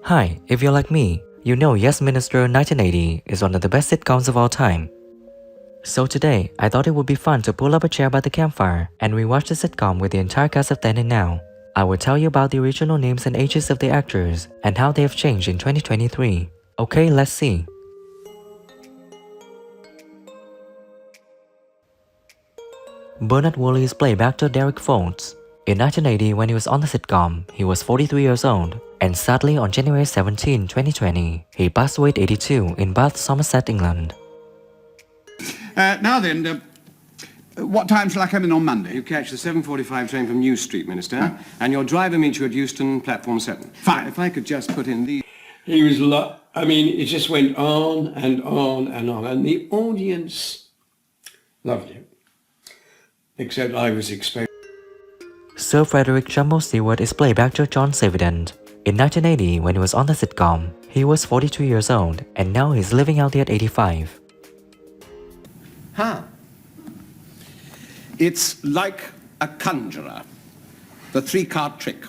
Hi, if you're like me, you know Yes Minister 1980 is one of the best sitcoms of all time. So today, I thought it would be fun to pull up a chair by the campfire and rewatch the sitcom with the entire cast of then and now. I will tell you about the original names and ages of the actors and how they have changed in 2023. Okay, let's see. Bernard Woolley's played actor Derek Fowlds. In 1980, when he was on the sitcom, he was 43 years old, and sadly on January 17, 2020, he passed away at 82 in Bath, Somerset, England. Now then, what time shall I come in on Monday? You catch the 7:45 train from New Street, Minister, and your driver meets you at Euston, platform 7. Fine. If I could just put in the... He was it just went on and on and on, and the audience loved him. Except I was expecting. Sir Frederick Jumbo Steward is played by actor John Sevident. In 1980, when he was on the sitcom, he was 42 years old, and now he's living out there at 85. Huh. It's like a conjurer. The 3-card trick.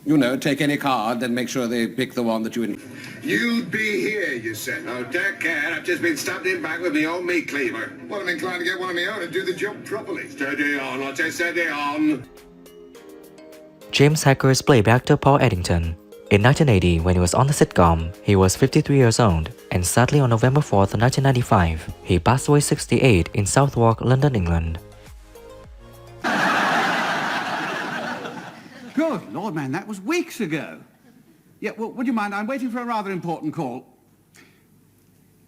You know, take any card, then make sure they pick the one that you... You'd be here, you said. Oh, take care. I've just been stabbed in back with my old meat cleaver. Well, I'm inclined to get one of my own and do the job properly. Steady on, I say steady on. James Hacker is played by actor Paul Eddington. In 1980, when he was on the sitcom, he was 53 years old, and sadly on November 4th, 1995, he passed away 68 in Southwark, London, England. Good Lord, man, that was weeks ago. Yeah, well, would you mind? I'm waiting for a rather important call.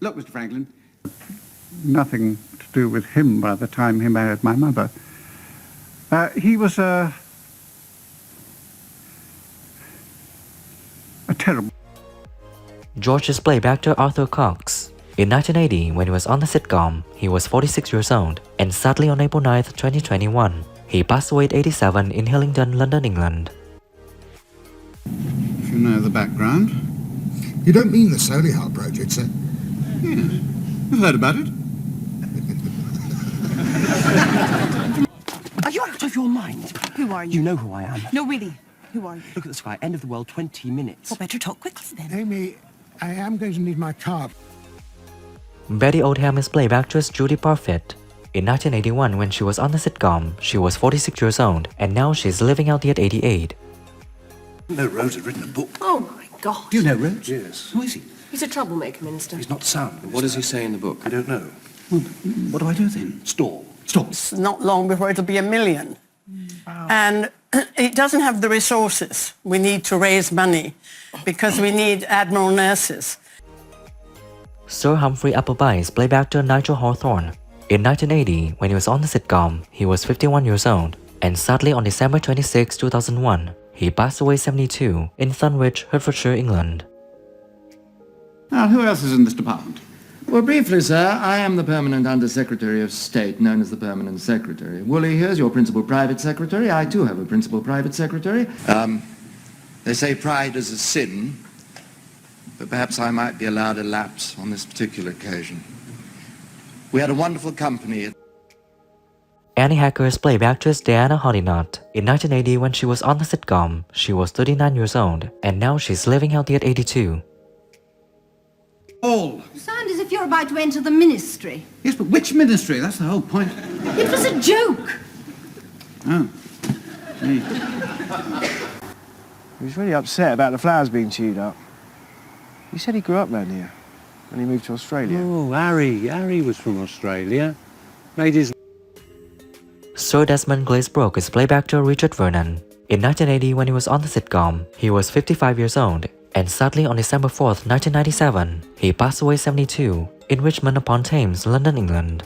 Look, Mr. Franklin. Nothing to do with him by the time he married my mother. He was a terrible... George is played by actor Arthur Cox. In 1980, when he was on the sitcom, he was 46 years old, and sadly on April 9th, 2021, he passed away at 87 in Hillingdon, London, England. If you know the background. You don't mean the Solihull project, sir? Yeah, I've heard about it. Are you out of your mind? Who are you? You know who I am. No, really. Who are you? Look at the sky. End of the world, 20 minutes. Well, better talk quickly then. Amy, I am going to need my car. Betty Oldham is played by actress Judy Parfitt. In 1981, when she was on the sitcom, she was 46 years old, and now she's living out there at 88. No, Rhodes had written a book. Oh, my God. Do you know Rhodes? Yes. Who is he? He's a troublemaker, Minister. He's not sound. What does he say in the book? I don't know. Well, what do I do then? Stall. Stop. It's not long before it'll be 1 million. Wow. And it doesn't have the resources. We need to raise money because we need admiral nurses. Sir Humphrey Apple is played by actor Nigel Hawthorne. In 1980, when he was on the sitcom, he was 51 years old, and sadly on December 26, 2001, he passed away 72 in Thunwich, Hertfordshire, England. Now, who else is in this department? Well, briefly, sir, I am the Permanent Under-Secretary of State, known as the Permanent Secretary. Woolley here's your Principal Private Secretary. I, too, have a Principal Private Secretary. They say pride is a sin, but perhaps I might be allowed a lapse on this particular occasion. We had a wonderful company. Annie Hacker is played by actress Diana Hoddinott. In 1980, when she was on the sitcom, she was 39 years old, and now she's living out there at 82. All. You sound as if you're about to enter the ministry. Yes, but which ministry? That's the whole point. It was a joke. Oh. Gee. He was really upset about the flowers being chewed up. He said he grew up round here when he moved to Australia. Oh, Harry was from Australia. Made his... Sir Desmond Glazebrook is played by actor Richard Vernon. In 1980, when he was on the sitcom, he was 55 years old, and sadly on December 4th, 1997, he passed away 72 in Richmond-upon-Thames, London, England.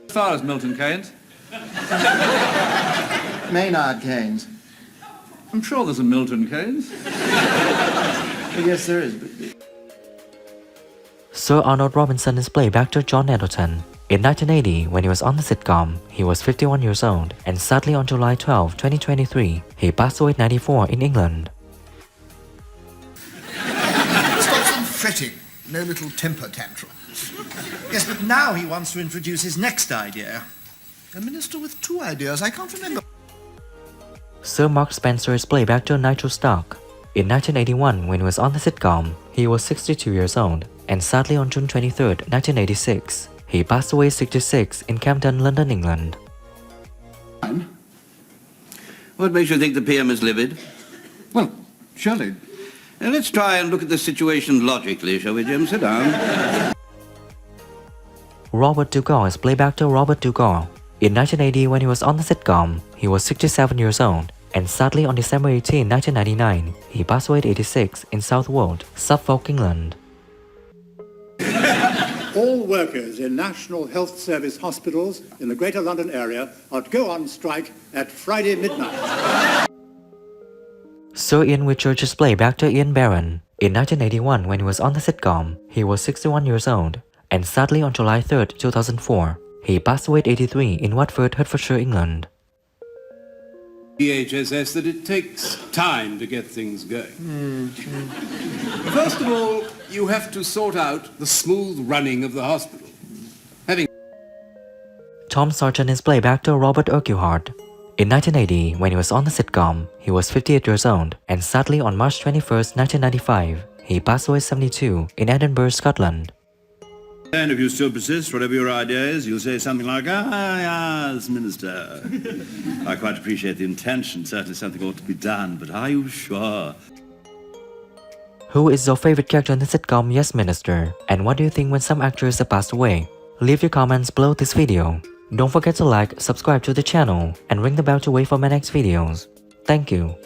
As far as Milton Keynes. Maynard Keynes. I'm sure there's a Milton Keynes. Yes, there is, but... Sir Arnold Robinson is played by actor John Eddington. In 1980, when he was on the sitcom, he was 51 years old, and sadly on July 12, 2023, he passed away at 94 in England. Stop some fretting. No little temper tantrums. Yes, but now he wants to introduce his next idea. A minister with 2 ideas. I can't remember. Sir Mark Spencer is played by actor Nigel Stark. In 1981, when he was on the sitcom, he was 62 years old, and sadly on June 23, 1986, he passed away 66 in Camden, London, England. What makes you think the PM is livid? Well, surely. Let's try and look at the situation logically, shall we, Jim? Sit down. Robert Dugall is playback actor Robert Dugall. In 1980, when he was on the sitcom, he was 67 years old, and sadly on December 18, 1999, he passed away at 86 in Southwold, Suffolk, England. All workers in National Health Service hospitals in the Greater London area are to go on strike at Friday midnight. Sir Ian Whitchurch's playback actor Ian Barron. In 1981, when he was on the sitcom, he was 61 years old, and sadly on July 3, 2004, he passed away at 83 in Watford, Hertfordshire, England. DHSS that it takes time to get things going. First of all, you have to sort out the smooth running of the hospital. Tom Sargent is playback actor Robert Urquhart. In 1980, when he was on the sitcom, he was 58 years old, and sadly on March 21, 1995, he passed away at 72 in Edinburgh, Scotland. And if you still persist, whatever your idea is, you'll say something like, yes, Minister. I quite appreciate the intention. Certainly something ought to be done, but are you sure? Who is your favorite character in the sitcom Yes, Minister? And what do you think when some actors have passed away? Leave your comments below this video. Don't forget to like, subscribe to the channel, and ring the bell to wait for my next videos. Thank you.